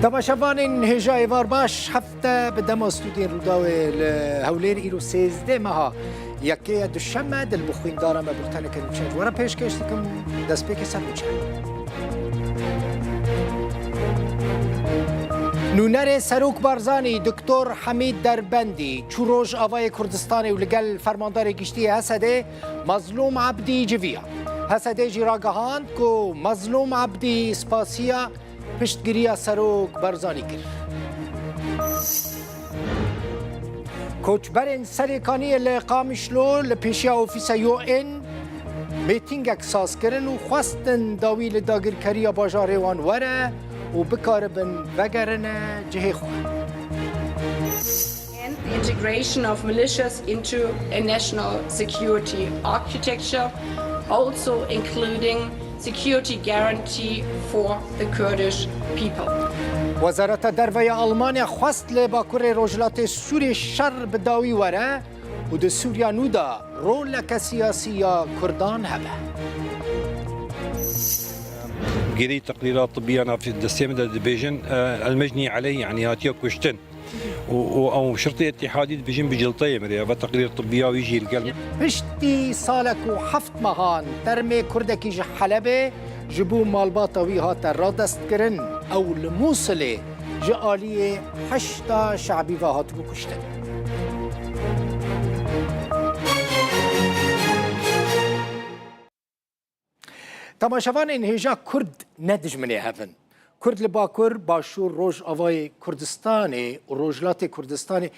تماشاوان هجای وار باش هفته به دم استودیو روداوی هولیر ایرو 13 ماه یکی دوشنبه دل بخوین دارم بولتن کنیم چند ورا پیش کشتیم دست پیک سرچه نونر سروک بارزانی دکتر حمید دربندی چوروج آوای کردستانی و لگل فرماندار گشتی حسده مظلوم عبدی جویا حسده جراگهاند کو مظلوم عبدی سپاسیا پشتگیری سروک بارزانی کرد. کوچبرین سرکانی لقامشلو لپیشیا اوفیس UN میتینگ اکساس کردن و خواستن داویل داگرکاری باجار وان وره و بکاربن وگرن جه خواه. And the integration of militias into a national security architecture, also including security guarantee for the Kurdish people. وزارت دروی آلمانیا خواست لباکور روجلات سوری شر بداوی وره و ده سوریا نودا رولک سیاسی کردان هبه. قريت تقريرات طبية أنا في الدستيمة ديفيجن المجني عليه يعني هاتيا كشتن أو شرطي اتحادي ديفيجن بجلطية مريا فتقرير طبية ويجي القلب. پشتی سالک و هفت ماهان ترمي کردکی جه حلبه جبو مالباطوی هات را دست کرن او لموصله جه آلیه 8 شعبی و هات بکشتن. تماشاوان انهجا کرد ندجمنه هفن. کرد لباکر باشور روج آوای کردستانی و روجلات کردستانی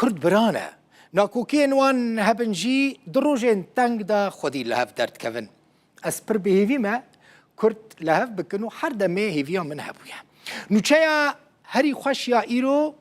کرد برانه. ناکوکی نوان هبنجی دروجین تنگ دا خودی لحف درد کون. از پر به هیوی ما کرد لحف بکنو هر دمه هیویا من هبویا. نوچه هری خوش یا ایرو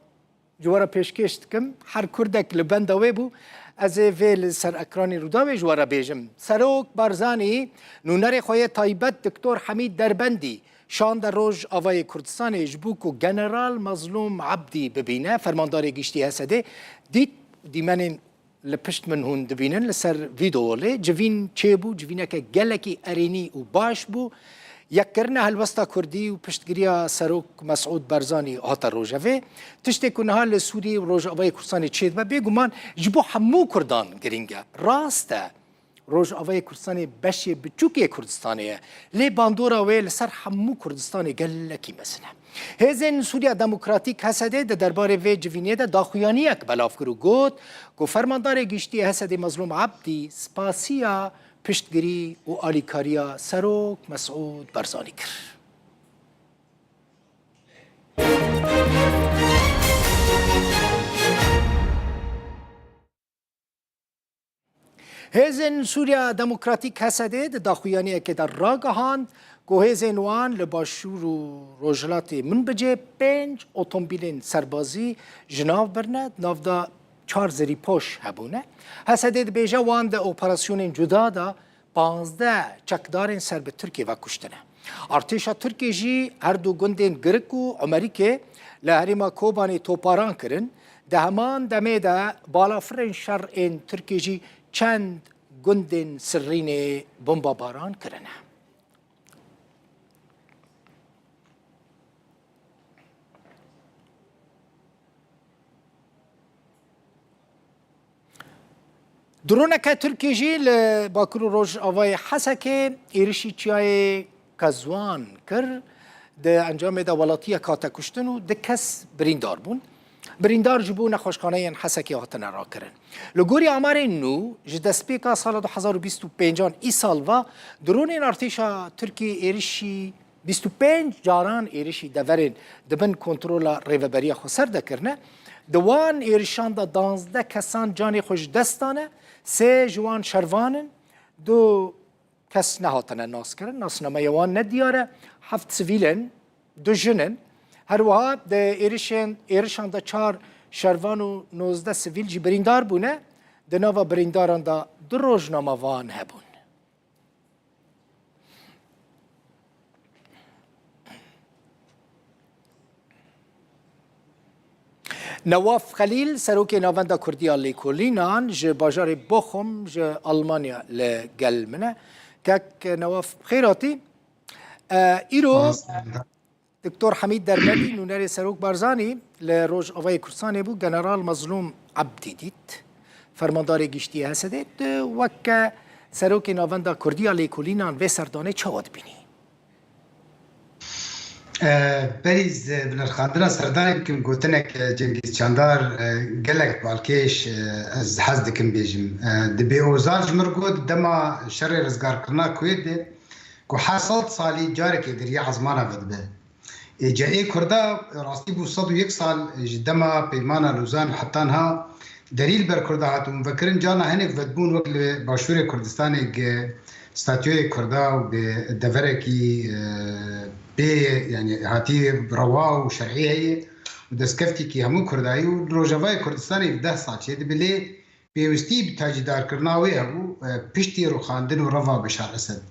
جوارا پیشکشت کم هر کردک لبندوی بو از ویل سر اکرانی روداوی جوارا بیجم. سروک بارزانی نونر خواه تایبت دکتر حمید دربندی شان در روز آوای کردستان اجبوک و جنرال مظلوم عبدی ببینه فرماندار گشتی حسده دید دیمنین لپشت من هون دبینن لسر ویدئوله جوین چه بو جوینه که گلکی ارینی و باش بو یک کرنه هلوستا کردی و پشتگیری سروک مسعود برزانی هاتا روژوه تشتی کنها لسوری و روژ آوای کردستان چید و بگومان جبو همو کردان گرینگه راسته روژ آوای کردستان بشی بچوکی کردستانیه لی باندورا ویل سر همو کردستانی گلکی مسنه هزین سوریا دموکراتیک حسده در درباره وی جوینیه ده داخویانی یک بلاف کرو گوت که فرماندار گشتی حسده مظلوم عبدی سپاسیا پشتگیری و آلیکاریا سروک مسعود برزانی کرد. هزین سوریا دموکراتیک حسده ده داخویانی که در راگهاند که هزین وان لباشور و روجلات من بجه 5 اتومبیلین سربازی جناو برند ناو دا 4 زری پوش هبونه حسده ده بیجه وان ده اپراسیون جدا دا 15 چکدارین سر به ترکیه و کشتنه ارتشا ترکیه جی هر دو گندین گرک و امریکه لحریما کوبانی توپاران کرن ده همان دمه ده بالافرین شر این ترکیه جی چند گندین سرین بمبا باران کرنه درونه که ترکیه جی باکرو روش آوای حسکه ایرشی چیای کزوان کر ده انجام ده ولاتی کاتا کشتن و ده کس بریندار بون بریندار جبو نخوشخانه این حسکی هاتن را کرن لگوری آمار نو جدسپیکا سال 2025 ای سال و درون این ارتشا ترکی ایرشی 25 جاران ایرشی دورین دبن کنترول ریوبری خسر ده کرنه دوان ایرشان ده 12 کسان جانی خوش دستانه 3 جوان شروانن 2 کس نهاتن ناس کرن ناس نمایوان ندیاره 7 سویلن 2 جنن هر وها ده ایرشان ده 4 شروان و 19 سویل جی بریندار بونه ده نوا برینداران ده 2 روزنامه‌وان هبون نواف خلیل سروک ناوندا کردیا لیکولینان ج باجار بخم ج آلمانیا لگل منه که نواف خیراتی ایرو دكتور حميد دربلي نوناري سروك بارزاني لروج أفاي كرساني بو جنرال مظلوم عبدي ديت فرمانداري گشتی هستید وک سروک ناوندا کردیا لیکولینان و سردانه چواد بینی بریز بنرخاندنا سردان يمكن قلت لك جنگيز شاندار قال لك بالكيش از حز دكم بيجم دبي اوزار جمرقود دما شر رزقار كرنا كويد كو حصلت صالي جارك دريا عزمانا فدبه جاي كردا راستي بو صدو يك سال جدما بيمانا لوزان حطانها دليل بر كردا هاتو مفكرين جانا هنك فدبون وقت باشور كردستان ستاتيوي كردا بدفركي بي يعني هاتي روا وشرعيه هي ودسكفتي كي همو كرداي وروجافاي كردستاني في 10 سال شي بلي بيوستي بتاجدار كرناوي ابو بيشتي رو خاندن ورفا بشار اسد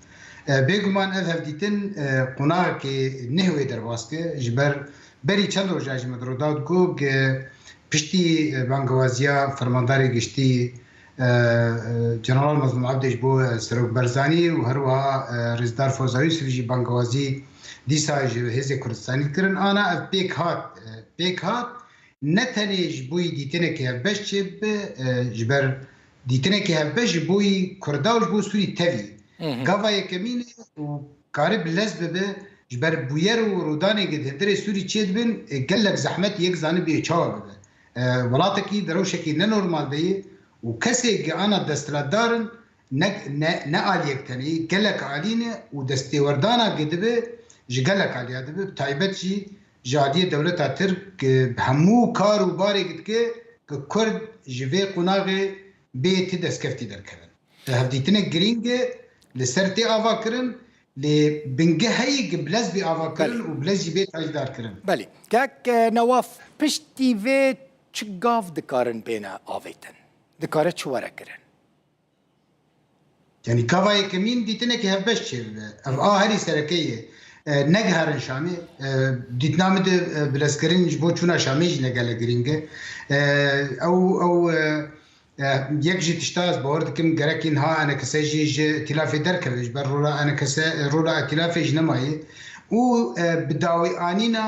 بيغمان اذهب ديتن قناع كي نهوي درباسك جبر بري چند روجاج مدرودات گوگ بيشتي بانگوازيا فرمانداري گشتي جنرال مظلوم عبدش بو سروک برزاني وهروها رزدار فوزاوي سوجي بانگوازي دیسا هزی کردستانی کرن آنا بیک هات نتنیج بوی دیتنه که هفبش چه جبر دیتنه که هفبش بوی کرداوش بو سوری تاوی گاوا یکمینه و قارب لزبه به جبر بویر و رودانه گده هدره سوری چید بین گلک زحمت یک زانه بیه چاوا بده ولاتا کی دروشکی ننورمال بیه و کسی که آنا دستلات دارن نه آلیک تنی گلک آلینه و دستی وردانا گده به جگلک علیا دبی تایبت جی جادی دولت ترک همو کار و باری گد که کرد جوی قناغ بیت دستکفتی در کردن. هفدیتنه گرینگ لسرتی آوا کرن لبنگه هایی بلز بی آوا کرن و بلز جی بیت هایی دار کرن. بله. که نواف پشتی و چگاف دکارن بینا آویتن. دکاره چواره کرن. یعنی کاوای کمین دیتنه که هفبش چه هری سرکیه. نگهرن شامی دیت نامد بلاسکرین جبو چونا شامیج نگله گرینگه او یک جی تشتاز باورد کم گرکین ها انا کسی جی تلافی درکویج بر انا کسی رولا تلافیج نمایی و بداوی آنینا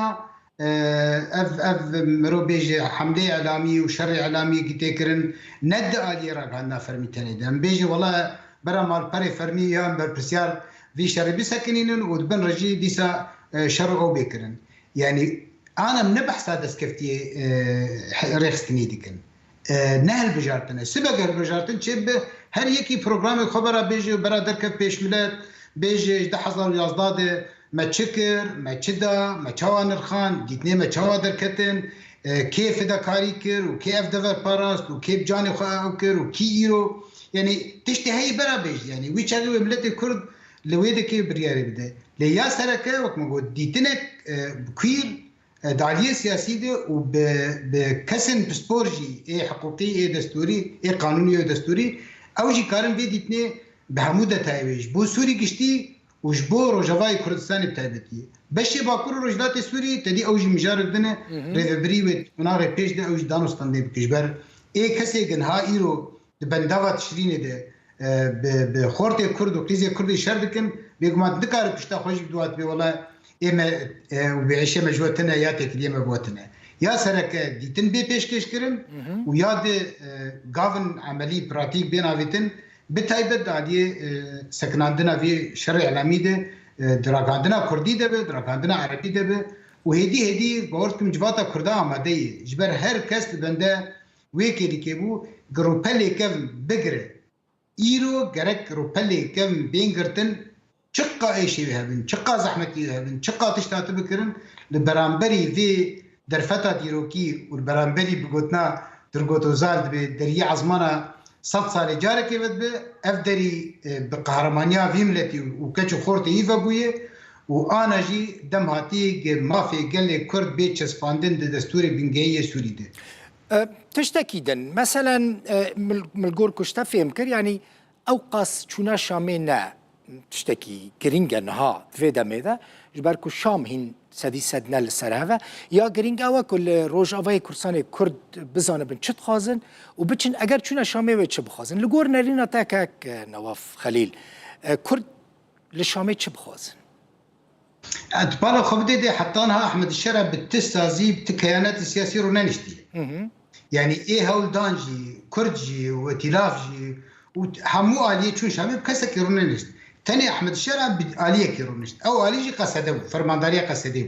اف مرو بیج حمله اعلامی و شر اعلامی گیته کرن ند آلی را گانا فرمیتنی دم بیج والله برا مال پری فرمی یا بر پرسیار في شربي سكنين ودبن رجي ديسا شر او بكرن يعني انا من بحث هذا سكفتي ريخستني ديكن نهل بجارتنا سبق البجارتن شب هر يكي برنامج خبره بيجي برادر كيف بيش ملات بيجي 10000 يازداد ما تشكر ما تشدا ما تشوان الخان ديتني ما تشوا دركتن كيف دا كاريكر وكيف دفر باراست وكيف جاني خاوكر وكيرو يعني تشتي هي برا بيجي يعني ويشاغي ملت الكرد لويده كي برياري بده ليا سركه وقت ما قلت ديتنك كوير دعاليه سياسيه دي وبكسن بسبورجي اي حقوقي اي دستوري اي قانوني اي دستوري او جي كارن بي ديتني بحموده تايويج بو سوري قشتي وجبو روجافاي كردستان بتايبتي بشي باكور روجلات سوري تدي او جي مجارب دنا ريفبري وناغي بيش ده او جي دانوستان دي بكشبر اي كسي جنها ايرو بنداوات شرينه ده بخورتي كرد وكريزي كردي شردكن بيقوم دكار بشتا خوش بدوات بي والله اما وبيعيش مجوتنا يا تكليم بوتنا يا سرك ديتن بي بيشكش كرن ويا دي غافن عملي براتيك بين افيتن بتايبت عادي سكناندنا في شرع اعلامي ده دراغاندنا كردي ده دراغاندنا عربي ده وهدي باورتم جواتا كردا عمدي جبر هر كاس بنده ويكي ديكيبو جروبالي كيف بقره ايرو جرك روبالي كم بينغرتن شقا اي شيء هبن شقا زحمتي هبن شقا تشتات بكرن البرامبري في درفتا ديروكي والبرامبري بقوتنا درقوتو زالد بدري عزمانا 100 سال جارك بد افدري بقهرمانيا في ملتي وكچو خورتي يفبويه وانا جي دم هاتي ما في قال كرد بيتشس فاندن دستوري بنجيه سوري ده تشتكيدا مثلا ملقور كشتفي يمكن يعني اوقاس شونا شامينا تشتكي كرينجا نها فيدا ميدا جباركو شام هين سدي سدنا للسرهفة يا كرينجا وكل روج افاي كرساني كرد بزانه بن چت خازن وبچن اگر شونا شامي وچ بخازن لقور نرينا تاكاك نواف خليل كرد للشامي چ بخازن اتبالا خبدي دي حطانها احمد الشرع بالتسازي بتكيانات السياسيه رونانشتي يعني ايه هول دانجي كردجي وتلافجي وحمو اليه تشون شامل كسك رونانشت تاني احمد الشرع باليه كيرونشت او اليجي قصدو فرمانداريه قصدو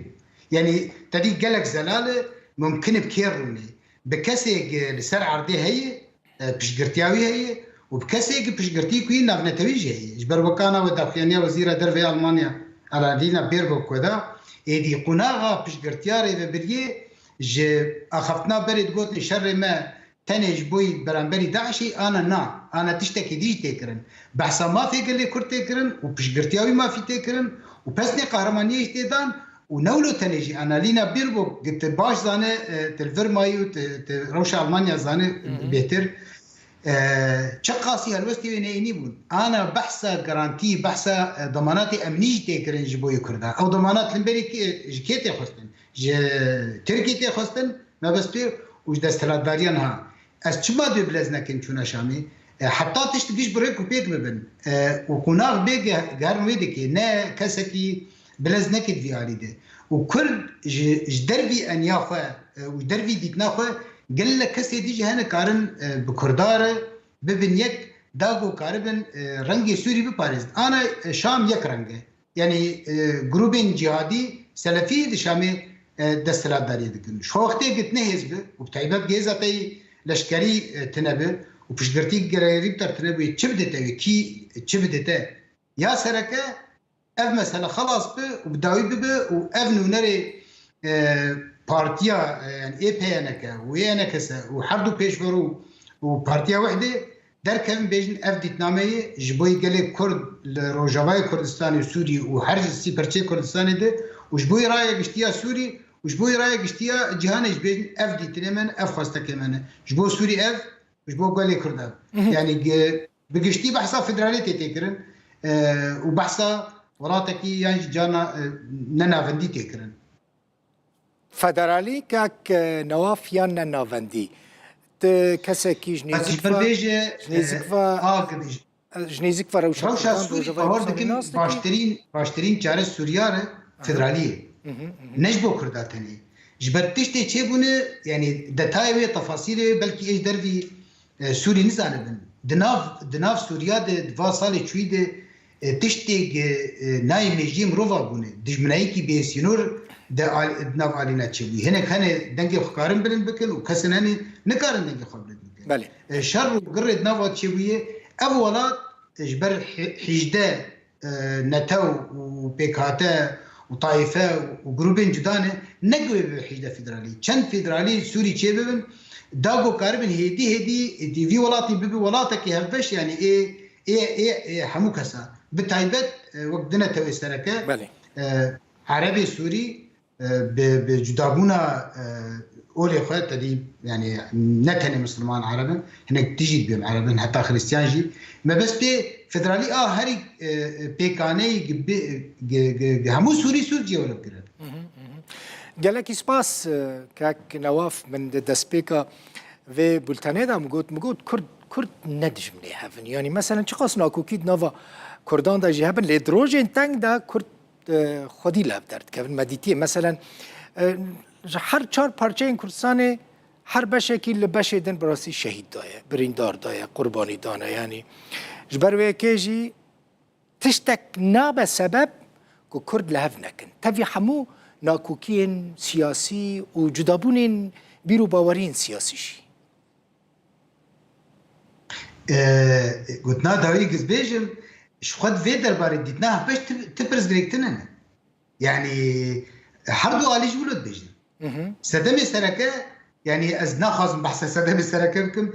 يعني تدي قالك زلاله ممكن بكيروني بكسي لسر عرضي هي بشقرتياوي هي وبكسي بشقرتي كوين نافنتويجي هي جبر وكانا وداخلينيا وزيره درفي المانيا على دينا بيربوك ودا ايدي قناغا بشقرتياري ببريه ج اخفتنا بريد قوت شر ما تنج بوي برانبري داعشي انا تشتكي ديج تكرن بحثا ما في قال لي كرت تكرن وبشقرتياوي ما في تكرن وبسني قهرمانيه اشتيدان ونولو تنجي انا لينا بيربوك قلت باش زانه تلفرمايو روشا المانيا زانه بيتر شقاسي هالوستي وينيني بون انا بحثا جارانتي بحثا ضمانات امنيه تكرن جبوي كردا او ضمانات لمبريك جكيتي خستن تركيتي خستن ما بس بي وش دستلاتداريان ها از چما دو بلزنا كن چونا شامي حتى تشتكيش بريك وبيك ببن وكوناغ بيك غار ويدكي نا كسكي بلزنا كد في عليده وكل جدربي ان ياخا وجدربي ديتناخا قال لك كسي ديجي هنا كارن بكردار ببن يك داغو كاربن رنگي سوري بباريز انا شام يك رنگه يعني جروبين جهادي سلفي دي شامي دستلاتداري دكن شو وقتي قلت نهزب وبتعيبات جيزاتي لشكري تنبه وبشقرتي قريب تر تنبه تشبدته كي تشبدته يا سركه اف مثلا خلاص به وبداوي به واف نوري بارتيا يعني اي بي انك ويانا كسا وحردو بيشورو وبارتيا وحده در كم بيجن اف ديتنامه جبوي قال كرد روجاواي كردستان سوري وحرج السي برشي كردستان ده وجبوي رايه قشتيا سوري وجبوي رايه قشتيا جهانج بيجن اف ديتنمن اف خاصه كمان جبو سوري اف وجبو قال كرداب يعني بقشتي بحثا فدراليتي تكرن وبحثا وراتكي يعني جانا ننافندي تكرن فدرالي كاك نواف يان ننافندي كسكي جنيزكفا روشا سوري فهوردكن باشترين چاره سوريا فدراليه نجبو كرداتني جبرتشتي تشيبونه يعني دتايوي تفاصيل بلكي ايش درفي سوري نزانبن دناف سوريا دفا سالي تشويده تشتي ناي مجيم روفا بونه دجمنايكي بيسينور دناف علينا تشوي هناك هنا دنجي خكارن بلن بكن وكسن هني نكارن دنجي خبرن بكن بله شر قرد ناف تشويه اولات جبر حجده نتو وبيكاتا وطائفه وجروبين جدانه نقوي بحجده فيدرالي كان فيدرالي سوري تشيبن داغو كاربن هدي دي في ولاتي ببي ولاتك هفش يعني ايه حموكسا بتايبت وقدنا توي سركه عربي سوري بجدابونا اولي خوات دي يعني نتني مسلمان عربا هناك تجي بهم عربا حتى خريستيان جي ما بس بي فدرالي هاري بيكاني همو سوري سورجي ولا كده قالك سباس كاك نواف من دسبيكا في بولتاني دا مقود كرد ندج مني هافن يعني مثلا شخص ناكو كيد نافا كردان دا جهابن لدروجين تانك دا كرد خودی لب درد که مدیتی مثلا هر چهار پارچه کردستان هر بشکی لبشه دن براسی شهید دایه بریندار دایه قربانی دانه یعنی جبروی کیجی تشتک نابه سبب که کرد لحف نکن تفی همو ناکوکین سیاسی و جدابونین بیرو باورین سیاسی شی قلتنا داوی گزبیجم شخد في درباري ديتناها باش تبرز بريكتنا يعني حردو علي جولد بيجن سدامي سركه يعني ازنا خازم بحث سدامي سركه بكم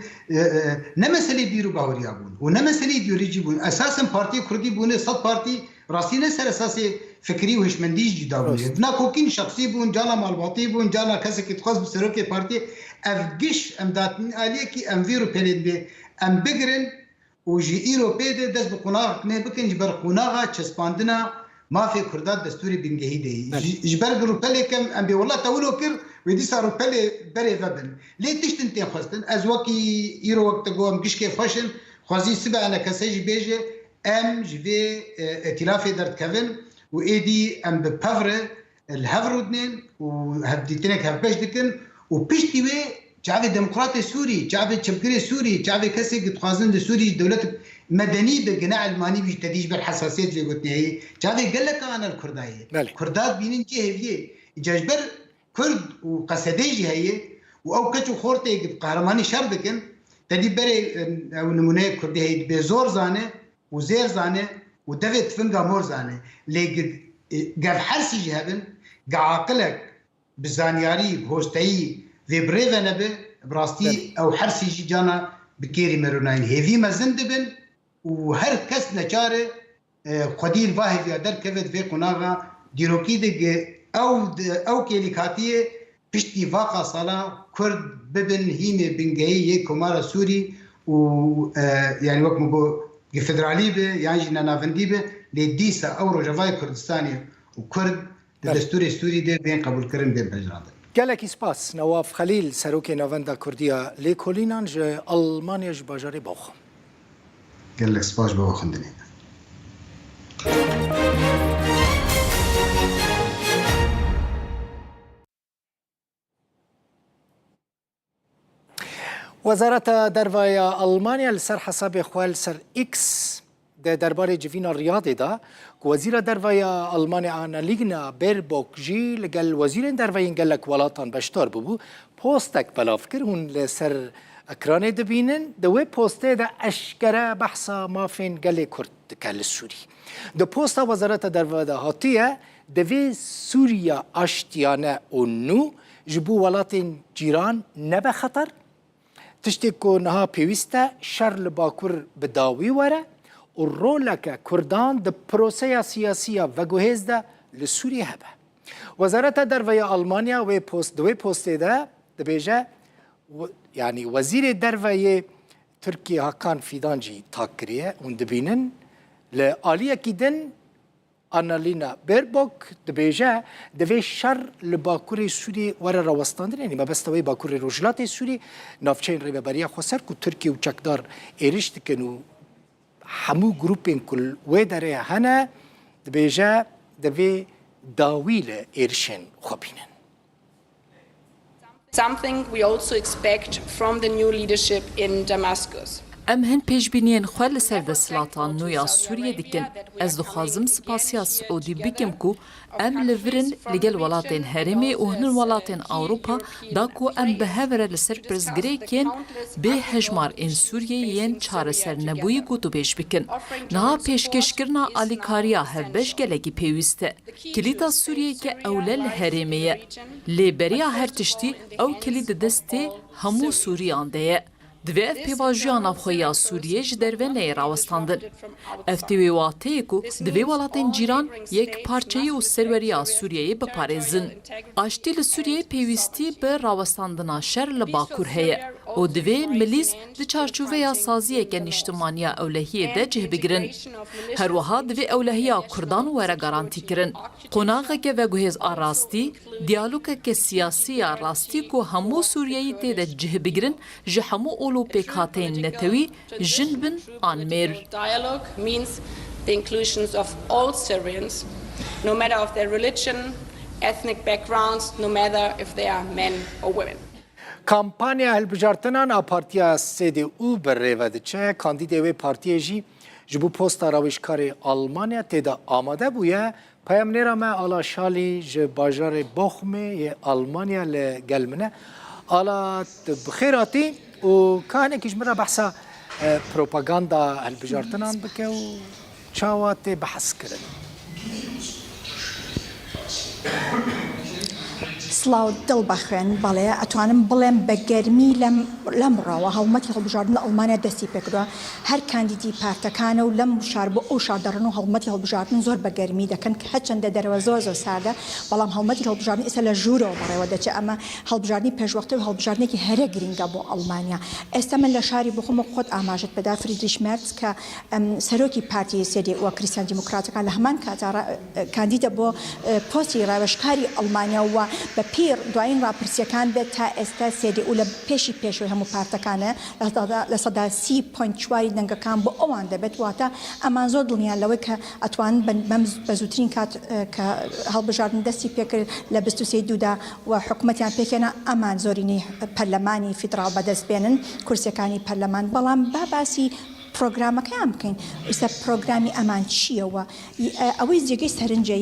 نمسلي بيرو باوري ابون ونمسلي ديوري جيبون اساسا بارتي كردي بون صد بارتي راسينا سر اساسي فكري وهشمنديش جدابون بنا كوكين شخصي بون جانا مالباطي بون جانا كسك تخاص بسركه بارتي افجش امداتن عليكي امفيرو بلد بي ام بيجرن وجي ايروبيد دس بقناغ نه بكن جبر قناغه تشسباندنا ما في كردات دستوري بنجهيدي جبر جروبلي كم ام بي والله تولو كر ودي صاروا بلي بري فبن ليه تشتنتين خستن ازوكي ايرو وقت قوم كشكي فاشن خوازي سبا انا كسيج بيجي ام جي في ائتلاف درت كفن وإيدي أم ببافرة الهفرودنين وهبديتنك هفبش دكن وبيشتي وي شعب الديمقراطي السوري شعب الشبكري السوري شعب كسي قد خازن السوري دولة مدني بقناع الماني بيشتديش بالحساسيات اللي قلت هي شعب قال لك أنا الكرداية كردات بينين جهة جاجبر كرد وقصديجي هي وأو كتشو خورتي قد قهرماني شردكن تدي بري أو نمونه كردي هي بزور زانه وزير زانه ودفت فنجا مور زانه لقد قال حرسي جهبن قعاقلك بزانياري بهوستي في بريفا نبي براستي او حرسي جانا بكيري مروناين هيفي مزندبن وهر كس نچاره قدير واحد يا در كفت في قناغا ديروكي دغ او كيليكاتيه بشتي واقع صلا كرد ببن هيمي بنجاي كمارا سوري و يعني وقت مبو فدرالي به يعني نافندي به لديسا او رجفاي كردستاني وكرد الدستور السوري ده بين قبول كرم بين بجراده گلکی سپاس نواف خلیل سروک نواندا کردیا لیکولینان ج آلمانیا ج باجاری باخ گلک سپاس با خندنی وزارت دروای آلمانیا لسر حساب خوال سر ایکس ده درباره جوینا ریاضی دا که وزیر دروای آلمانیا آنالیگنا بیربوک جی لگل وزیر دروای انگلک ولاتان بشتار ببو پوستک بلاف کر هون لسر اکرانه دبینن دوی پوسته ده اشکره بحثا مافین گل کرد کل سوری ده پوستا وزارت دروای دا هاتیه دوی سوریا اشتیانه اونو جبو ولاتین جیران نبه خطر تشتی که نها پیوسته شر لباکور بداوی وره و رولک کردان ده پروسه سیاسی و گوهز ده لسوریه هبه. وزارت دروای آلمانیا و پوست ده بیجه یعنی وزیر دروای ترکیه هاکان فیدانجی تاکریه اون دبینن لآلیه کدن آنالینا بیربوک دبیجه دوی شر لباکور سوری وره راوستاندن یعنی ما بس دوی باکور روجلات سوری نافچین ریببریا خسر که ترکیه و چکدار ایرشت کنو همو گروپین کل و داره هنه دبیجه دوی داویل ایرشن خوبینن. Something we also expect from the new leadership in Damascus. ام هن پیشبینین خواه لسر دستلاتان نویا سوریه دیکن از دخوازم سپاسیا سعودی بکم کو ام لورن لگل ولاتین هرمی و هنن ولاتین اوروپا دا کو ام بهوره لسر پرزگری کن به هجمار این سوریه ین چاره سر نبوی گوتو بیش بکن نها پیشکش کرنا آلیکاریا هفبش گلگی پیوسته کلیتا سوریه که اولل هرمیه لیبریا هر تشتی او کلید دسته همو سوریان ده دوی اف پیواجیان افخویا سوریه جدروه نی راوستاندن. اف تیوی واته کو دوی ولاتین جیران یک پارچهی و سروریا سوریه بپارزن. آشتی لسوریه پیوستی به راوستاندنا شر لباکور هیه. و دوی ملیز دی چارچوه یا سازیه که نشتمانیا اولهیه ده جه بگرن. هر وها دوی اولهیا کردان وره گارانتی کرن. قناغه که وگوهز آراستی، دیالوگه که سیاسی آراستی کو همو سوریهی تی ده جه بگرن، جه همو اولو پیکاتین نتوی جنبن آنمیر. Dialogue means the inclusion of all Syrians, no matter of their religion, ethnic backgrounds, no matter if they are men or women. کامپانیا هلبجارتنان آپارتیا سید او بر ریوده چه کاندیده و پارتیه جی جبو پوستا راوشکار آلمانیا تیدا آماده بویه پیام نیرامه آلا شالی ج باجار بخمه آلمانیا لگلمنه آلا بخیراتی و کانه کش مرا بحثا پروپاگاندا هلبجارتنان بکه و چاوات بحث کرن سلااو دڵ بەخێن بەڵێ ئەتوانم بڵێم بە گەرمی لەمڕەوە هەڵمەتی هەڵبژاردن لە ئەڵمانیا دەستی پێکردووە هەر کاندیدی پارتەکانە و لەم شار بۆ ئەو شاردەڕن و هەڵمەتی هەڵبژاردن زۆر بە گەرمی دەکەن کە هەرچەندە دەرەوە زۆر ساردە بەڵام هەڵمەتی هەڵبژاردن ئێستا لە ژوورەوە بەڕێوە دەچێت ئەمە هەڵبژاردننی پێشوەختە و هەڵبژاردنێکی هەرە گرنگە بۆ ئەڵمانیا ئێستا من لە شاری بخۆمە خۆت ئاماژت بەدا فریدریش مێرز کە سەرۆکی پارتی سێدی وە کریستیان دیموکراتەکان لە هەمان کاتە کاندیدە بۆ پۆستی ڕاوێژکاری ئەڵمانیا و بە پیر دوایین راپرسیەکان بێت تا ئێستا سێدی و لە پێشی پێشوی هەموو پارتەکانە لە سەدا 30.4 دەنگەکان بۆ ئەوان دەبێت واتە ئەمان زۆر دڵنیان لەوەی کە ئەتوان بە زووترین کات کە هەڵبژاردن دەستی پێکرد لە 23 دوودا و حکوومەتیان پێکێنە ئەمان زۆرینەی پەرلەمانی فیدراڵ بەدەست بێنن کورسەکانی پەرلەمان بەڵام باسی پرۆگرامەکەیان بکەین ئێستا پرۆگرامی ئەمان چییەوە ئەوەی جێگەی سەرنجە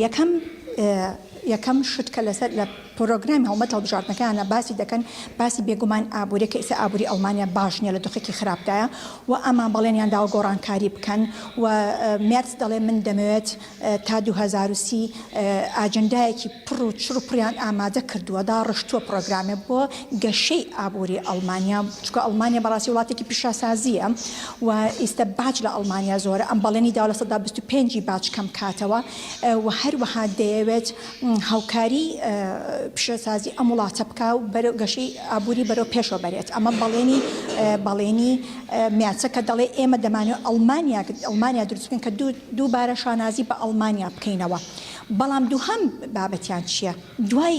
یەکەم شت کە لەسەر لە پرۆگرامی هەڵمەت هەڵبژاردنەکانە باسی دەکەن باسی بێگومان ئابووری کە ئێستا ئابووری ئەڵمانیا باش نییە لە دۆخێکی خراپدایە و ئەمان بەڵێنیانداوە گۆڕانکاری بکەن و مێرس دەڵێ من دەمەوێت تا 2030 ئاجندایەکی پڕ و چڕپڕیان ئامادە کردووە دا ڕشتووە پرۆگرامێ بۆ گەشەی ئابووری ئەڵمانیا چکە ئەڵمانیا بەڕاستی وڵاتێکی پیشەسازیە و ئێستا باج لە ئەڵمانیا زۆرە ئەم بەڵێنی داوە لە سەدا 25 باج کەم کاتەوە و هەروەها دەیەوێت هاوکاری پیشەسازی ئەم وڵاتە بکە و بەرەو گەشەی ئابووری بەرەو پێشەوە بەرێت ئەمە بەڵێنی میاچە کە دەڵێ ئێمە دەمانێت ئەڵمانیا دروست بکەین کە دووبارە شانازی بە ئەڵمانیا بکەینەوە بەڵام دووهەم بابەتیان چییە؟ دوای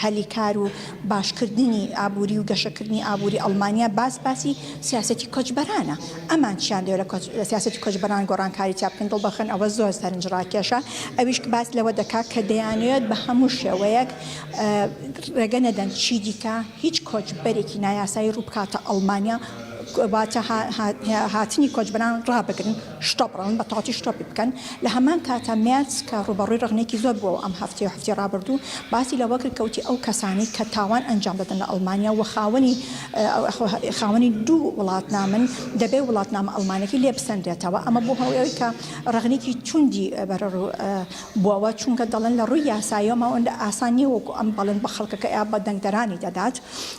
هەلیکار و باشکردنی ئابووری و گەشەکردنی ئابووری ئەڵمانیا باسی سیاسەتی کۆچبەرانە ئەمان چیان لێرە لە سیاسەتی کۆچبەران گۆڕانکاری چا بکەن دڵ بەخەن ئەوە زۆر سەرنجڕاکێشە ئەویش باس لەوە دەکات کە دەیانوێت بە هەموو شێوەیەک ڕێگە نەدەن چی دیکە هیچ کۆچبەرێکی نایاسایی ڕوو بکاتە ئەڵمانیا واتە هاتنی کۆچبەران ڕابگرن شتۆپڕن بە تاواتی شتۆپی بکەن لە هەمان کاتە مێرس کە ڕوبەڕووی ڕغنێکی زۆر بووە ئەم هەفتی ڕابردوو باسی لەوە کرد کەوتی ئەو کەسانی کە تاوان ئەنجام دەدەن لە ئەڵمانیا و خاوەنی دوو وڵاتنامن دەبێ وڵاتنامە ئەڵمانێکی لێ بسەندرێتەوە ئەمە بۆ هەوەی کە ڕغنێکی توندی بەرەڕوو بووەوە چونکە دەڵێن لە ڕووی یاساییەوە ئەوەندە ئاسانی وەکو ئەم بەڵێن بە خەڵکەکە یا بە دەنگدەرانی دەدات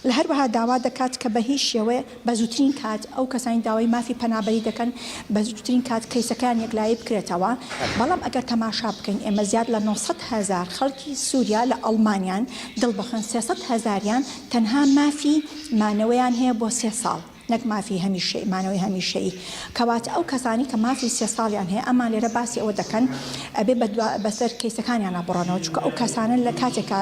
لە هەروەها داوا دەکات کە بە هیچ شێوەیە بە زووترین کات ئەو کەسانی داوای مافی پەنابەری دەکەن بە زووترین کات کەیسەکان یەکلایی بکرێتەوە بەڵام ئەگەر تەماشا بکەین ئێمە زیاد لە 900,000 خەڵکی سووریا لە ئەڵمانیان دڵبەخن 300,000یان تەنها مافی مانەوەیان هەیە بۆ 3 ساڵ نەک مافی هەمیشەی مانەوەی هەمیشەیی کەواتە ئەو کەسانی کە مافی 3 ساڵیان هەیە ئەمان لێرە باسی ئەوە دەکەن ئەبێ بەسەر کەیسەکانیان نابڕانەوە چونکە ئەو کەسانە لە کاتێکە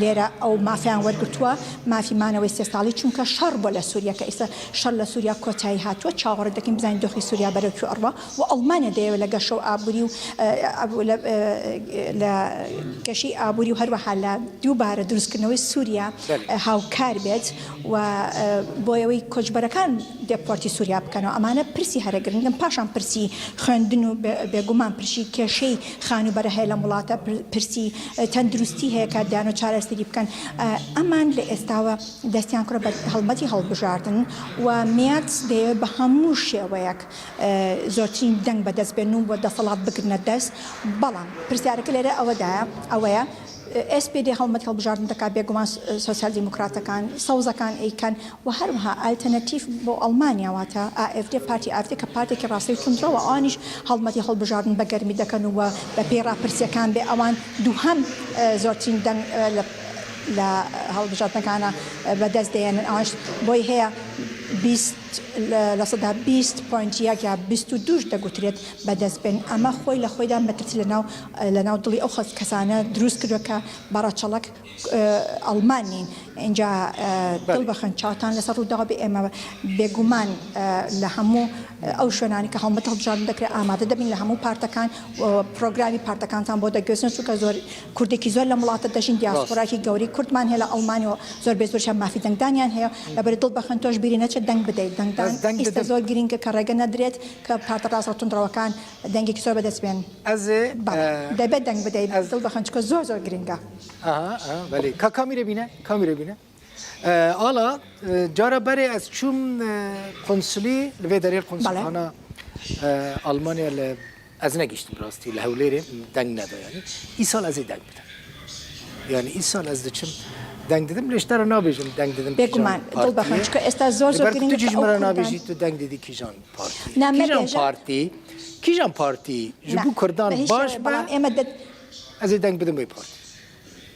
لێرە ئەو مافیان وەرگتووە مافی مانەوەی 3 ساڵی چونکە شەڕ بۆ لە سووریا کە ئێستا شەڕ لە سووریا کۆتایی هاتووە چاوەڕێ دەکەین بزانین دۆخی سووریا بەرەوکی ئەڕوە و ئەڵمانیا دەیەوێت لە گەشە و ئابووری و لە گەشەی ئابووری و هەروەها لە دووبارە دروستکردنەوەی سووریا هاوکار بێت و بۆیەوەی کۆچبەرەکان دێپۆرتی سووریا بکەنەوە ئەمانە پرسی هەرەگرنگن پاشان پرسی خوێندن و بێگومان پرسی کێشەی خانوبەرە هەیە لە وڵاتە پرسی تەندروستی هەیە کە دیان و چارەسەری بکەن ئەمان لە ئێستاوە دەستیان کڕە بە هەڵمەتی هەڵبژاردن و میاتس دەیەوێت بە هەموو شێوەیەک زۆرترین دەنگ بەدەست بێن و بۆ دەسەڵات بگرنە دەست بەڵام پرسیارەکە لێرە ئەوەیە SPD هەڵمەت هەڵبژاردن دەکات بێگومان سۆسیال دیموکراتەکان سەوزەکان ئەیکەن و هەروەها ئالتەرنەتیڤ بۆ ئەڵمانیا واتە AfD پارتی AfD کە پارتێکی ڕاستی تونندڕەوە ئەوانیش هەڵمەتی هەڵبژاردن بە گەرمی دەکەن و بە پێی ڕاپرسیەکان بێ ئەوان دووهەم زۆرترین دەنگ لە هەڵبژاردنەکانە بەدەست دێنن ئەوانش بۆی هەیە 20.1 یا 22 دەگوترێت بەدەست بێن ئەمە خۆی لە خۆیدا مەترسی لەناو دڵی ئەو کەسانە دروست کردووە کە بەڕەچەڵک ئەڵمان نین اینجا دڵ بەخەن چاوتان لەسەر ڕووداوە بێ ئێمە بێگومان لە هەموو ئەو شوێنانی کە هەڵمەت هەڵبژاردن دەکرێت ئامادە دەبین لە هەموو پارتەکان پرۆگرامی پارتەکانتان بۆ دەگوێزن چونکە زۆر کوردێکی زۆر لە وڵاتە دەژین دیاسپۆراکی گەوری کوردمان هەیە لە ئەڵمانیەوە زۆر بێ زۆرشیان مافی دەنگدانیان هەیە لەبەر دڵ بەخەن تۆش بیری نەچێت دەنگ بدەیت دەنگدان ئێستا زۆر گرینگە کە ڕێگە نەدرێت کە پارتە ڕاستە تونندڕەوەکان دەنگێکی زۆر بەدەست بێن دەبێت دەنگ بدەیت دڵ بەخەن چکە زۆر گرینگە کامیرە بینە ئاڵا جارە بەرێ ئەس چوم قۆنسولی لەوێ دەرێت قۆنسولخانە ئەڵمانیا لە ئەز نەگەیشتم ڕاستی لە هەولێرێ دەنگ نەدایانی ئیساڵ ئەزێ دەنگ بدەم یعنی ئیساڵ ئەز دەچم دەنگ دەدەم لەشتەرە نابێژم دەنگ دەدەم بێگومان دڵ بەخەن چکە ئێستا زۆر گرینگە جژمەرە نابێژی تو دەنگ دەدی کیژان پارتی ji بۆ کوردان باش بەڵام ئێمە ئەزێ دەنگ بدەم بۆی پارتی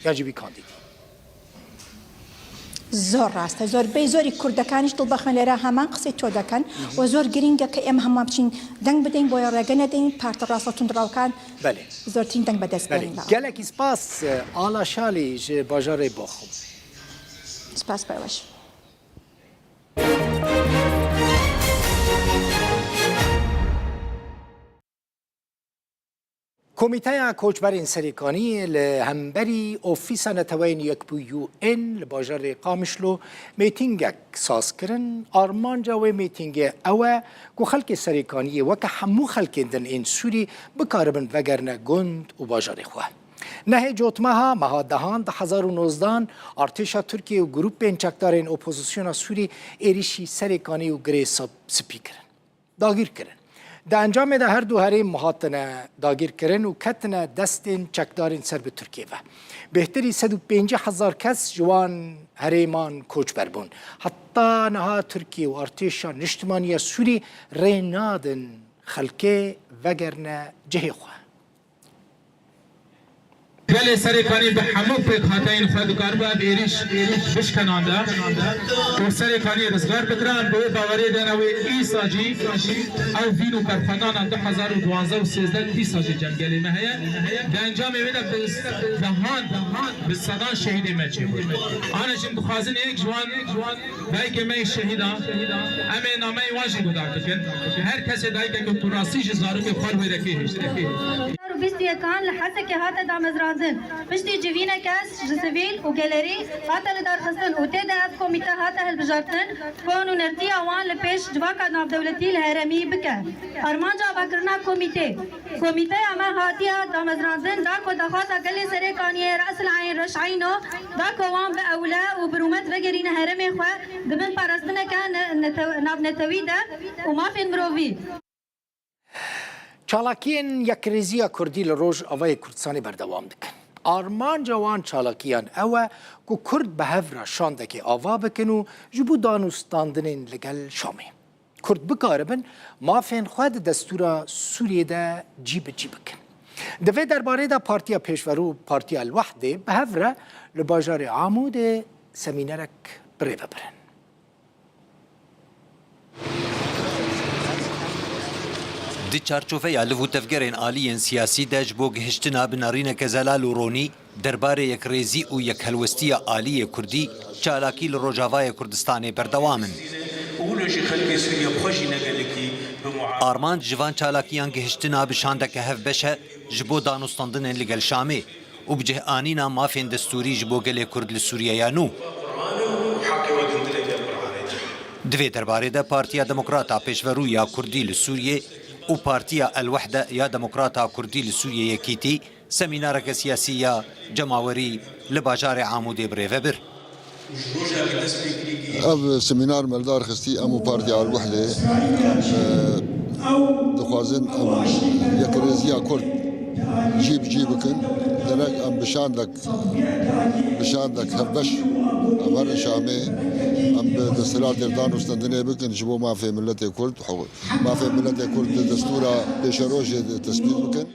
یاجیبی کاندیدی زۆر ڕاستە زۆر بەی زۆری کوردەکانیش دڵ بەخەن لێرە هەمان قسەی تۆ دەکەن و زۆر گرینگە کە ئێمە هەمان بچین دەنگ بدەین بۆیە ڕێگە نەدەین پارتە ڕاستە تونندڕاوەکان زۆرترین دەنگ بەدەست بێنین gelekî spas ئاڵا شالی ji bajarê Baxûm سپاس بەوەش کمیته کوچبرین سریکانی لهمبری اوفیس نتوین یک بو یو ان لباجر قامشلو میتینگک ساز کرن آرمانجا و میتینگ اوه کو خلق سریکانی وک همو خلق دن این سوری بکاربن وگرنه گند و باجر خواه نه جوتمها مهادهان ده 2019 ارتشا ترکیه و گروپ بین چکدارین اپوزیسیون سوری ایریشی سریکانی و گری سپیکرن داگیر کرن ده انجام ده هر دو هریم مهاتنه داگیر کرن و کتنه دستین چکدارین سر به ترکیه و بهتری 150,000 کس جوان هریمان کوچ بربون حتی نها ترکیه و ارتشا نشتمانی سوری رینادن خلکه وگرنه جهی خواه ولی سرکانی به همه پیکاتین خود کاربرد ایریش بشکنانده و سرکانی رزگار بکران به باوری دنوی ایساجی او وینو برفنان 2012 و 13 ایساجی جنگلی مهیه ده انجام میده دهان به صدان شهید مچی بود آنها جم دخوازن یک جوان دایی که می شهیدان امی نامه واجی گدار کن هر کسی دایی که تراسی جزارو که خور بیده که هشترکی بستي كان لحتى كهات دام زرازن بستي جوينا كاس جسفيل وجاليري هاتا لدار خصن وتدا اف كوميتا هاتا هالبجارتن كونوا نرتي اوان لبيش جواكا ناف دولتي الهرمي بكا ارمانجا باكرنا كوميتي اما هاتيا دام زرازن داكو دخاتا قلي سريكانيه راس العين رش عينو داكو وان باولا وبرومت وجرين هرمي خوا دبن باراستنا كان ناف نتويدا وما في مروفي چالاکین یک ریزی کردی لروج آوای کردستانی بردوام دکن. آرمان جوان چالاکیان اوه که کرد به هفره شانده که آوا بکنو جبو دانوستاندنین لگل شامی. کرد بکاربن مافین خود دستور سوریه ده جیب بکن. دوی درباره ده پارتیا پیشورو پارتیا الوحده به هفره لباجار عمود سمینرک بره ببرن. دی چارچوفه لو تفگرین آلیین سیاسی دج بو گهشتنا بنارینه کزلال و رونی درباره یک ریزی و یک هلوستی آلی کردی چالاکی لروجاوای کردستان بردوامن. آرمان جوان چالاکیان گهشتنا بشانده که هف بشه جبو دانستاندن لگل شامی و بجه آنینا مافین دستوری جبو گل کرد لسوریه یانو. دوی درباره ده پارتیا دموکراتا پیشورو یا کردی لسوریه و پارتیا الوحده یا دموکراتا کردی لسوریه یکیتی سمینارک سیاسیه جماوری لباجار عمود بریوه بر. اب سمینار ملدار خستی امو پارتیا الوحده دخوازن یک رزیا کرد جیب کن دنگ ام بشاندک هبش امر شامه ام دستورات دردان استندنه بکن شبو ما في ملت كرد ما في ملت كرد دستورا بشروج تثبيت بکن.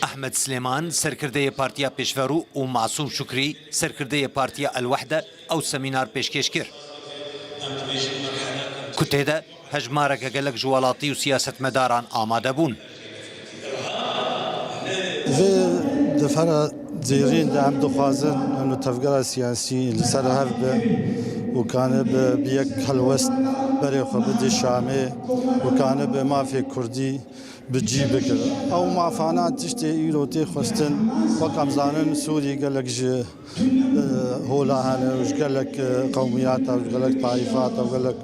احمد سليمان سرکرده پارتیا پیشورو و معصوم شکری سرکرده پارتیا الوحده او سمینار پیشکش کرد. کتیده هجمارک گلک جوالاتی و سیاست مداران آماده بون. دفرة زيرين دعم دخوازن انه تفقر سياسي لسر هفبه وكان بيك هالوست بري خبدي الشامي وكان بما في كردي بتجي بكر او ما فانات تشتي ايروتي خستن وقام زانن سوري قال لك هولا هنا وش قال لك قوميات وش قال لك طائفات وقال لك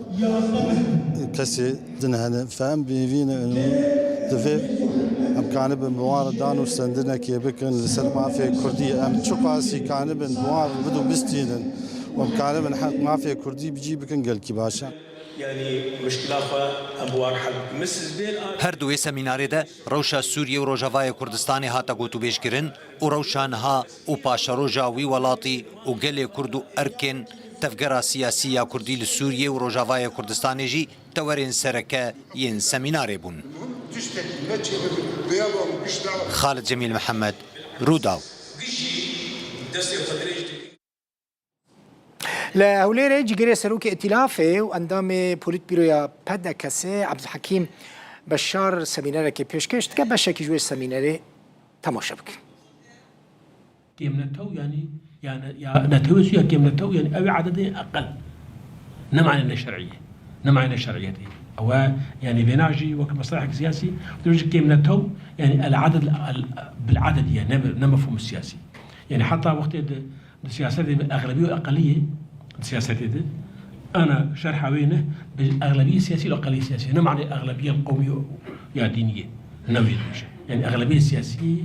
كسي دنهنا فهم بيفينا انه دفي ام كان بموار دانو سندنا كي بكن لسر ما في كردي ام تشقاسي كان بموار بدو بستينن وام كان من حق ما في كردي بيجي بكن قال كي باشا يعني مشكلة أبوار حق مسز بيل هر دوی سمیناری ده روشا سوریه و روجاوای کردستانی هاتا گوتو بیش کرن و روشانها و پاشا روجاوی ولاتی و گل کردو ارکن تفگرا سیاسی کردی لسوریه و روجاوای کردستانی جی تورین سرکه ین سمیناری بون. خالد جمیل محمد روداو. لهولي ريج جري سلوك ائتلافي واندام بوليت بيرويا بدا كاسي عبد الحكيم بشار سميناري كي بيشكش تكبش كي جوي سميناري تماشا بك كيمنتو يعني نتوسو يا كيمنتو يعني أو عدد أقل نمعنا الشرعية نمعنا الشرعية أو يعني بيناجي وقت مصالح سياسي درجة كيمنتهم يعني العدد بالعدد يعني نمفهوم السياسي يعني حتى وقت السياسات أغلبية وأقلية السياسات أنا شرحها وينه بالأغلبية السياسية والأقلية السياسية أنا معني الأغلبية القومية يا دينية نوعية يعني أغلبية سياسية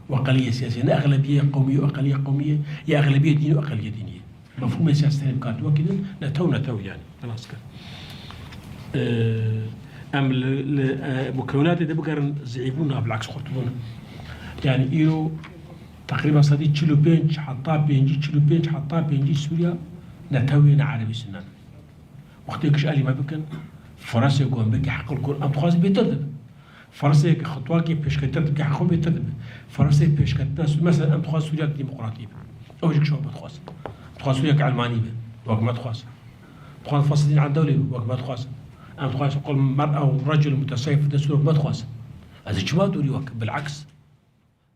وأقلية سياسية أنا أغلبية قومية وأقلية قومية يا أغلبية دينية وأقلية دينية مفهوم السياسة بكاتوا كده نتو يعني خلاص كده أم المكونات اللي بقدر زعيبونا بالعكس خطبونا يعني إيرو تقريبا صدي تشيلو بينج حطها بينجي تشيلو بينج حطها بينجي سوريا نتوينا عربي سنان وقت يكش ألي ما بكن فرنسا يقول بك حق الكل أم تخاص بيتردد فرنسا خطوة كي بيش كترد حقهم بيتردد فرنسا بيش كترد مثلا أم تخاص سوريا ديمقراطية أو شو بتخاص تخاص سوريا كعلمانية وقت ما تخاص فاصلين عن دولة وقت ما تخاص أم تخاص يقول مرأة ورجل متساوي في الدستور ما تخاص هذا شو ما دوري وقت بالعكس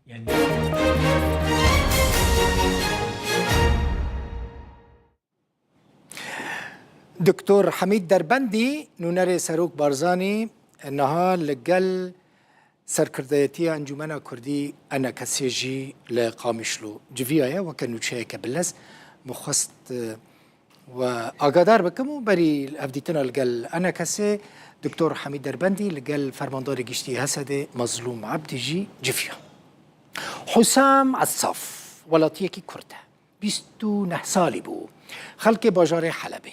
يعني دكتور حميد دربندي نونري سروك بارزاني انها لقل سركرديتي انجمنا كردي انا كسيجي لقامشلو جفيايا وكانوا شيء بلس مخصت واقدار بكمو بري افديتنا لقل انا كسي دكتور حميد دربندي لقل فرمانداري جشتي هسدي مظلوم عبد جي جفيا حسام عصاف ولاتيكي كرده 29 سالي بو خلق باجار حلبه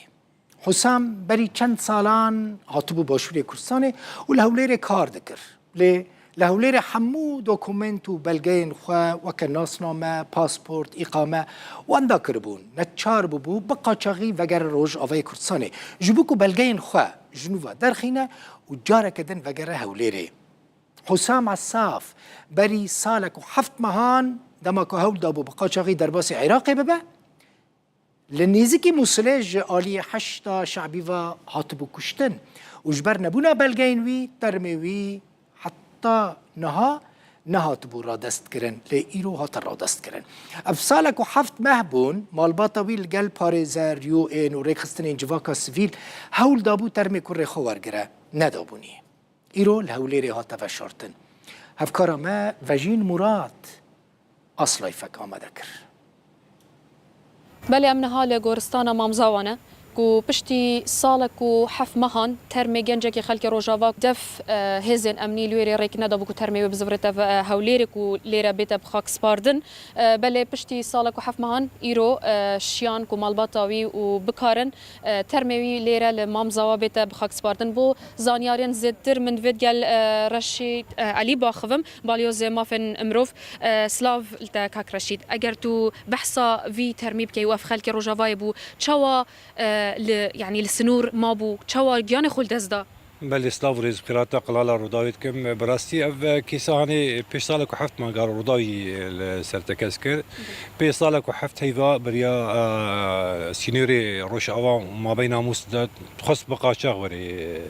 حسام بری چند سالان هاتبو باشوری کردستانه و لهولیر کار دکر لهولیر همو دوکومنت و بلگین خواه وکه ناسنامه پاسپورت اقامه واندا کربون نچار بو بقاچاقی وگر روش آوای کردستانه جبو که بلگین خواه جنوبا درخینه و جاره کدن وگر هولیره حسام عصاف بری سالک و 7 ماهان دما که هول دابو بقاچاقی درباس عراقی ببه لنيزكي موسلج آلية 8 شعبي و هاتبو كشتن وجبر نبونا بلغينوي ترميوي حتى نهاتبو رادست كرن لإيرو هات رادست كرن أبسالك وحفت مهبون مالباطوي لقل باريزار يو ان وريخستنين جواكا سفيل هول دابو ترمي كوري خوارگره ندابوني إيرو الهوليري هات فشارتن هفكارا ما وجين مراد أصلاي فك آمدكر بله امنها لگورستان مامزاوانه کو پشتی سالک و 7 ماهان ترمی گنجه که خلک روجاوا دف هزن امنی لوری ریک ندابو کو ترمی بزورت هولیری کو لیرا بیت بخاک سپاردن بله پشتی سالک و 7 ماهان ایرو شیان کو مالباتاوی و بکارن ترمی لیرا لمامزاوا بیت بخاک سپاردن بو زانیارین زدتر من فيديال رشید علی باخوم بالیوز مافن امروف سلاف التاك رشید اگر تو بحثا وی ترمی بکی وف خلک روجاوا بو چوا يعني السنور مابو تشوا جاني خل دزدا بل سلاف ريز قراءة قلالة روداويت كم براستي اف كيساني بيش سالك وحفت ما قال روداوي سرتكسكر بيش سالك وحفت هيفا بريا سينيوري روش اوا ما بين موس تخص بقاشا وري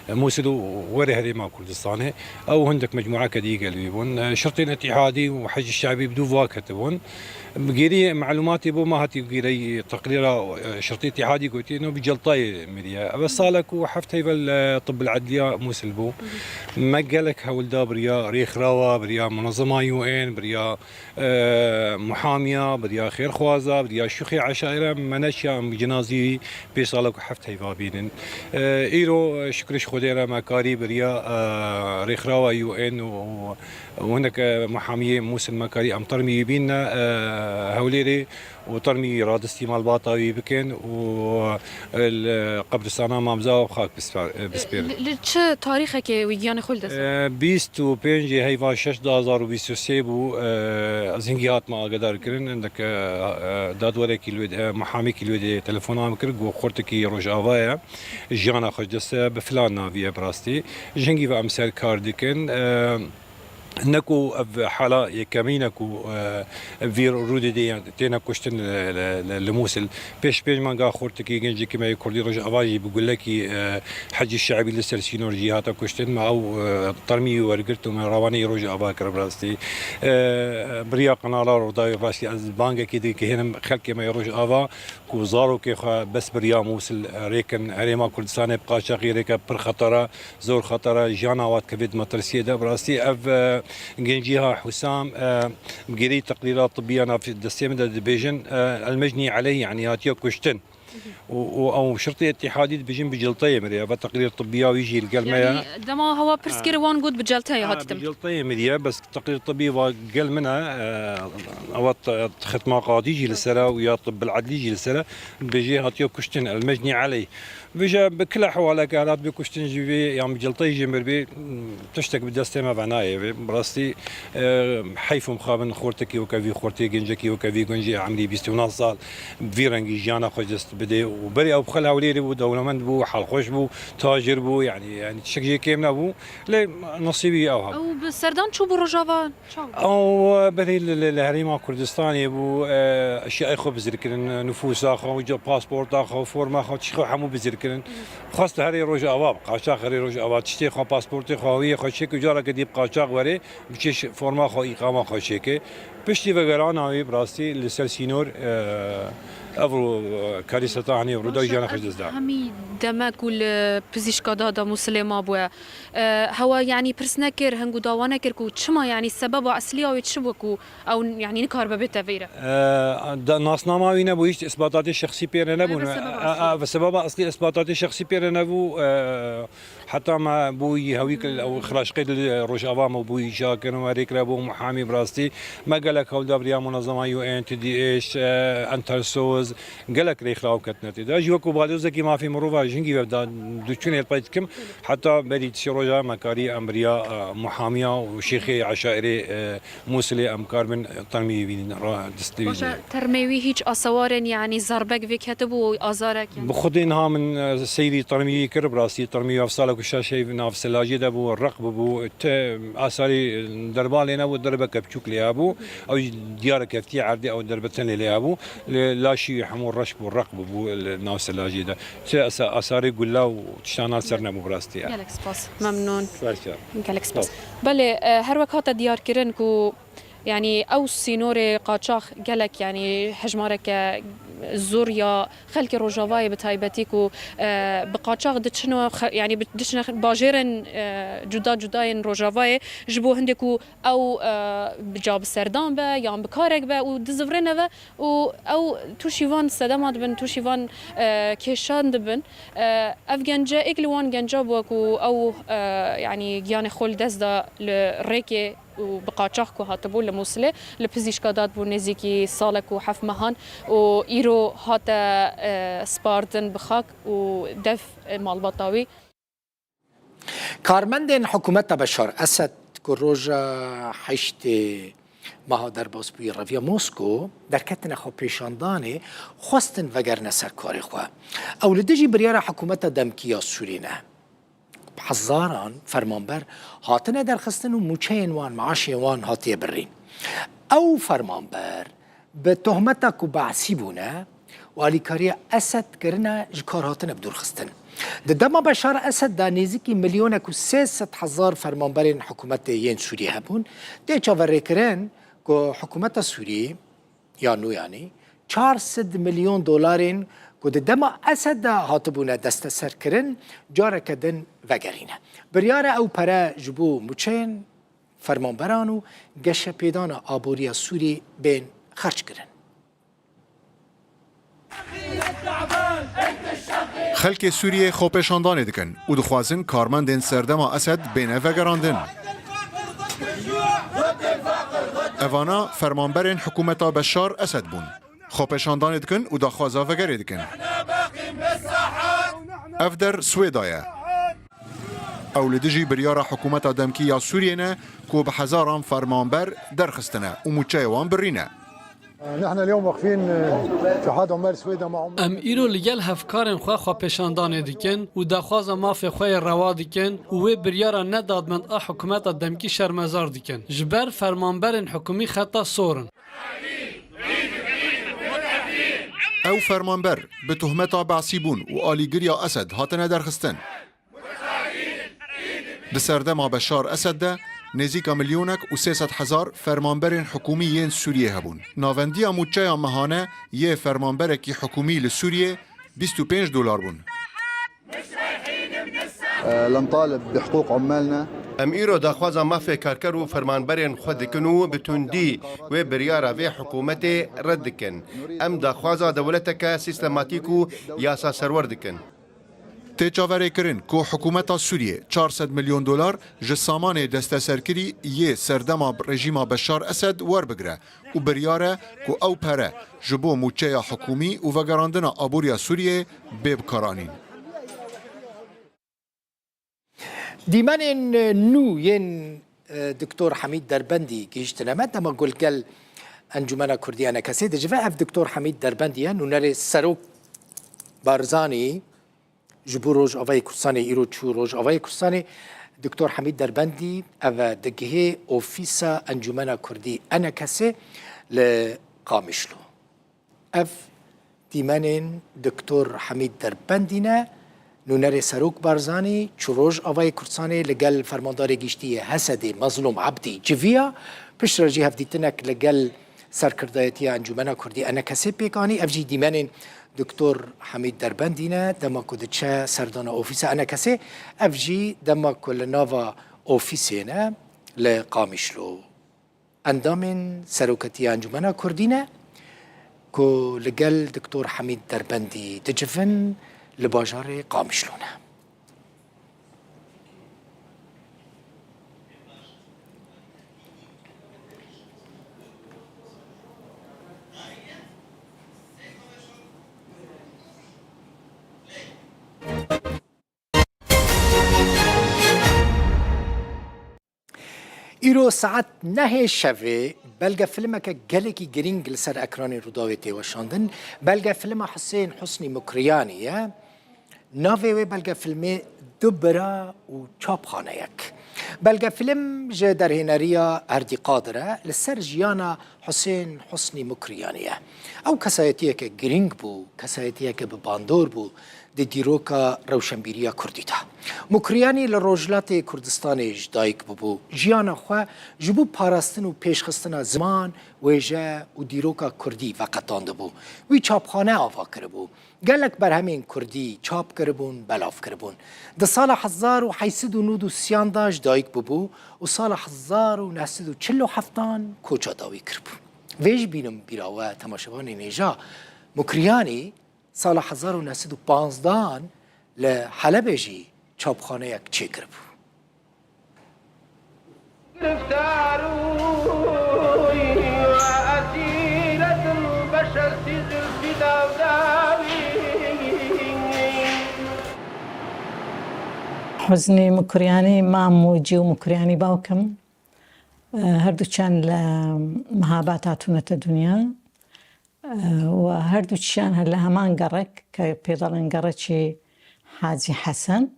موسلو وري هذه ما كردستانه او عندك مجموعه كديقه اللي يبون شرطين اتحادي وحج الشعبي بدو فاكتبون بقيري معلوماتي بو ما هاتي بقيري تقريره شرطي اتحادي قلت انه بجلطاي مديا بس سالك وحفت هيفا الطب العدليه موسلبو ما قالك هول بريا ريخ راوا بريا منظمه يو ان بريا محاميه بريا خير خوازه بريا شيخي عشائره منشيا جنازي بيسالك وحفت هيفا بينن ايرو شكرش خديرة مكاري بريا ريخ راوا يو ان وهناك محاميه موسى المكاري ام ترمي بينا هوليري وترمي راد استيمال باطاوي بكن وقبرستان مامزا وخاك بسبير لتش تاريخك ويجان خلدس 25 هيفا 6023 بو زنجيات ما قدر كرن عندك داد وريك محامي كيلو تليفون كرق وخورتكي روجافايا جانا خجس بفلان نافيه براستي جنجي وامسال كارديكن نكو حالا يكمينكو فير رودي دي تينا كشتن لموسل بيش ما قا خورتكي جنجي كما يكردي رجع افاجي بقول لك حج الشعبي لسر سينور جهات كشتن ما او طرمي ورقرتو من رواني رجع افاكر براستي بريا قناه رضاي فاسي از بانجا كي هنا خلك ما يرجع افا كوزارو كي بس بريا موصل ريكن هريما كردستان بقى شاقي ريكا بر خطرة زور خطرة جانا وات كبد مترسية ده براسي اف جنجيها حسام بقري تقريرات طبية انا في الدستيم ده ديفيجن المجني عليه يعني هاتيو كشتن او شرطي اتحادي بيجين بجلطيه مريا بتقرير طبيه ويجي القلمه يعني دما هو برسكير وان جود بجلطيه هاتي تم بجلطيه مريا بس تقرير طبي وقال منها او ختمه قاضي يجي للسنه ويا طب العدل يجي للسنه بيجي هاتيو كشتن المجني عليه بيجا بكل احوال كانت بكشتن جيبي يعني بجلطيه جمر بي تشتك بالدستيمه بعنايه براستي حيف مخابن خورتكي وكافي خورتي جنجكي وكافي جنجي عملي بيستونا صال فيرنجي جانا خجست بدي وبري او بخلها وليري بو دولمند بو حال خوش بو تاجر بو يعني تشكي كيمنا بو لي نصيبي او بسردان شو بروجافا او بري الهريمه كردستاني بو اشياء خو بذكرن نفوس اخو باسبورت اخو فورما اخو تشخو حمو بذكرن خاص هري روج اواب قاشاق هري روج اواب تشتي خو باسبورت خوي خو شيك جارا كدي قاشاق وري بچش فورما خو اقامه خو شيك بشتي وگرانا براسي لسلسينور افرو كاريستا عني وردا جانا خجزدا همي دمك ولا بزيشكادا دا مسلمه بو هو يعني برسنكر هنگو داوانا كركو چما يعني السبب اصلي او تشبكو او يعني نكار ببيت فيرا ناسنامه وينه بو هيç اثباتات شخصي بير نبون بسبب اصلي اثباتات شخصي بير نبو حتى ما بوي هويك او خراج قيد روجافا مو بوي شاكر وريك ابو محامي براستي ما قالك هول دبريا منظمه يو ان تي دي ايش انترسوز قالك ريخلاو كتنتي دا جوكو بالوزا كي ما في مروفا جنجي بدا دوتشون البايتكم حتى بريد شروجا مكاري امريا محاميه وشيخي عشائري موصلي امكار من ترمي بين دستي ترميوي هيج اصوارن يعني زربك في كتبوا ازارك يعني بخدينها من سيدي ترمي كرب راسي ترمي افصالك وشاشي ناف سلاجي دبو الرقب بو اثاري دربالينا والدربه كبچوك لي ابو او ديار كفتي عردي او دربتن لي ابو لا شيء حمو الرشب والرقب بو ناف سلاجي ده اثاري قلا وتشانا سرنا مبراستي قالك سباس ممنون قالك سباس طب. بله هر وقت ديار كرن كو يعني او سينوري قاچاخ قالك يعني حجمارك زوريا خلك روجافاي بتايبتيكو بقاچاخ دشنو يعني بدشنا باجرن جدا روجافاي جبو هندكو او بجاب سردان با يا بكارك با ودزفرنا با او توشيفان سدامات بن توشيفان كيشان دبن افغانجا اكلوان غانجا بوكو او يعني جيان خول دزدا لريكي وبقاچاخ هاتبو لموصله لبزيشكادات بو نزيكي سالك وحف مهان وايرو هاتا سباردن بخاك ودف مالبطاوي کارمندین حکومت بشار اسد کروجا حشت ماها در باسبوی رویا موسکو در کتن خو پیشاندانه خواستن وگرنه سرکاری خواه او لدجی بریار حکومت دمکیا سورینه حزاران فرمانبر هاتنه در خستن و موچه وان معاش وان هاتیه برین او فرمانبر به تهمتک و بعثی بونه و آلیکاری اسد کرنه جکار هاتنه بدور خستن دما بشار اسد دا نزدیکی میلیونک و 300,000 فرمانبرین حکومت ین سوریه هبون ده چاوره کرن که حکومت سوریه یا نو یعنی 400 میلیون دلارین که دما اسد دا هاتبونه دست سر کرن جاره کدن وگرینه بریار او پره جبو موچین فرمانبرانو گشه پیدان آبوریا سوری بین خرج کرن خلک سوریه خوپشاندانه دکن و دخوازن کارمندین سردما اسد بینه وگراندن. اوانا فرمانبرین حکومتا بشار اسد بون. خوپشاندانه دکن و دخوازا وگره دکن. افدر سویدایه. اولدجی بریار حکومتا دمکی یا سوریه نه که به هزاران فرمانبر درخستنه و موچه وان برینه. نحن اليوم واقفين في حاد عمال سويدا مع ام ایرو لگل هفکارن خو پیشاندان دیکن و دخواز ماف خو روا دیکن و بریارا نداد من حکومت دمکی شرمزار دیکن جبر فرمانبرن حکومی خطا سورن او فرمانبر به تهمتا بعثیبون و آلیگریا اسد هاتنه درخستن. ده سردما بشار اسد ده نزیکا ملیونک و 300,000 فرمانبرین حکومیین سوریه هبون. ناوندیا موچه مهانه یه فرمانبرکی حکومی لسوریه $25 بون. لنطالب بحقوق عمالنا. ام ایرو داخوازا مافی کارکر و فرمانبرین خود کنو بتوندی و بریارا و حکومت رد کن. ام داخوازا دولتک سیستماتیکو یاسا سرور دکن. تجاوره کرن که حکومت سوریه $400 میلیون جسامان دست سرکری یه سردما رژیم بشار اسد ور بگره و بریاره که او پره جبو موچه حکومی و وگراندن آبوریا سوریه ببکارانین. دیمن نو ین دکتور حمید دربندی گیشتنا مدام قل قل انجمنا كرديانا كسيد جفاء دكتور حمید دربندی نونر سروک بارزانی جبو روج آوای کردستان ایرو چو روج آوای کردستان دکتور حمید دربندی او دگه اوفیسا انجمنا کردی انا کسی لقامشلو اف دیمن دکتور حمید دربندینا نونر سروک بارزانی چو روج آوای کردستان لگل فرماندار گیشتی حسد مظلوم عبدی جویا پشت راجی هفدیتنک لگل سرکردایتی انجمنا کردی انا کسی پیکانی افجی دیمن دکتور حمید دربندینا دما کدچه سردان اوفیس انا کسی افجی دما کل ناوا اوفیسینا لقامشلو اندامن سروکتی انجمنا کردینا کو لگل دکتور حمید دربندی دجفن لباجار قامشلونه ایرو ساعت 9 شوه بلگه فیلمک گلکی گرینگ لسر اکران روداویتی وشاندن بلگه فیلم حسین حسنی مکریانیه ناوی و بلگه فیلم دبرا و چاپخانه یک بلگه فیلم جه در هنریا اردی قادره لسر جیانا حسین حسنی مکریانیه او کسایتیه که گرینگ بو کسایتیه که بباندور بو دی دیروکا روشنبیریا کردیتا مکریانی لروجلات کردستان جدایک ببو جیانا خو جبو پاراستن و پیشخستن زمان ویجه و دیروکا کردی وقتانده بو وی چاپخانه آوا کربو گلک بر همین کردی چاپ کربون بلاف کربون ده سال 1893 جدایک ببو و سال 1947 کوچا داوی کربون ویج بینم بیراوه تماشاوان نیجا مکریانی سال 1915 لحلب جی چاپخانه یک چه کرد حزني مكرياني ماموجي ومكرياني باوكم هردو كان لمهاباتاتنا الدنيا وهردو كان هلا همان قرك كبيضل قركي حاجي حسن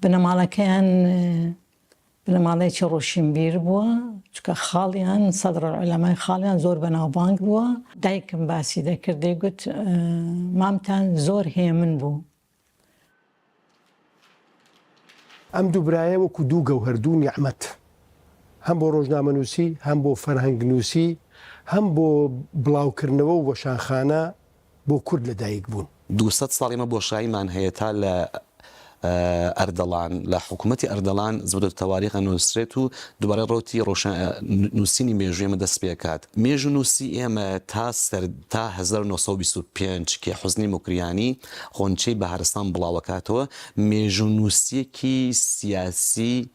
بنمالا كان بنمالا روشن بير بوا چكا خاليان صدر العلماء خاليان زور بناوبانك بوا دايكم باسي ذكر دي قلت مامتان زور هي من بو ام دو برایه و کدو گوهردون نعمت هم بو روزنامه نووسی هم بو فرهنگ نووسی هم بو بڵاوکردنەوە و وەشانخانە بۆ کورد لەدایک بوون 200 ساڵیمە بۆشاییمان هەیە تا لە ئەردەڵان لە حکوومەتی ئەردەڵان زۆر تەواریخە نووسرێت و دووبارە ڕۆتی نووسینی مێژوێمە دەست پێکات مێژ و نووسی ئێمە تا 1925 کە حوزنی مکریانی خۆنچەی بەهارستان بڵاوەکاتەوە مێژ و نووسیەکی سیاسی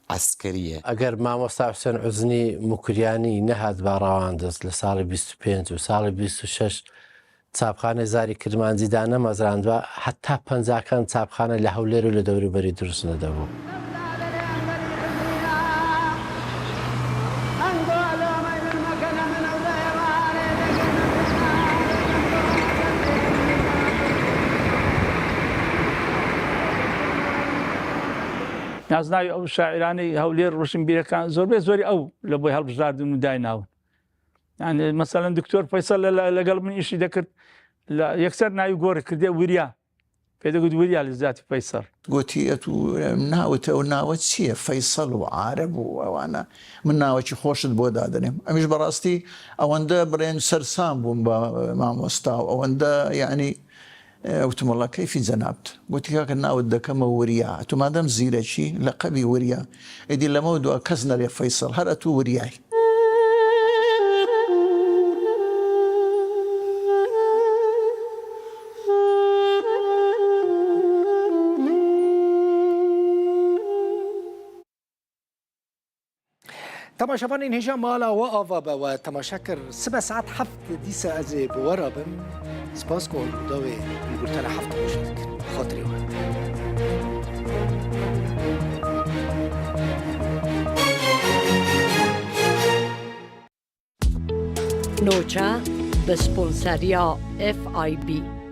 عسکریە ئەگەر مامۆستا حوسێن حوزنی مکریانی نەهات بە ڕاواندەست لە ساڵی 25 و ساڵی 26 چاپخانە زاری کرمانجیدا نەمەزراندوە هەتا پەنجاکان چاپخانە لە هەولێر و لە دەوروبەری دروست نەدەبوو. نازناوی ئەو شاعرانەی هەولێر ڕۆشنبیرەکان زۆربەی زۆری ئەو لە بۆی هەڵبژاردن و دایناون یعنی مەسەڵەن دکتۆر فەیسەڵ لەگەڵ من ئیشی دەکرد لە یەکسەر ناوی گۆڕی کردێ وریا پێدا گوت وریە لە زیاتی فەیسەڵ گوتیەت و ناوتە و ناوە چییە فەیسەڵ و عارەب و ئەوانە من ناوەکی خۆشت بۆ دادنێم ئەمیش بەڕاستی ئەوەندە بڕێن سەرسام بووم بە مامۆستا و ئەوەندە یعنی وتمەڵە کەیفی جەنابت گوتی کاکە ناوت دەکەمە وریا تو مادەم زیرەکی لە قەبی وریا ئیدی لەمە دووە کەس نەرێ فەیسەڵ هەر تو وریای تماشافان انهجام مالا وآفا و تماشاكر 7 ساعات حفت ديسا أزي بورا بم سباسكو داوي البلتانة حفت مشارك خاطري وان نوچه به سپونسریا FIB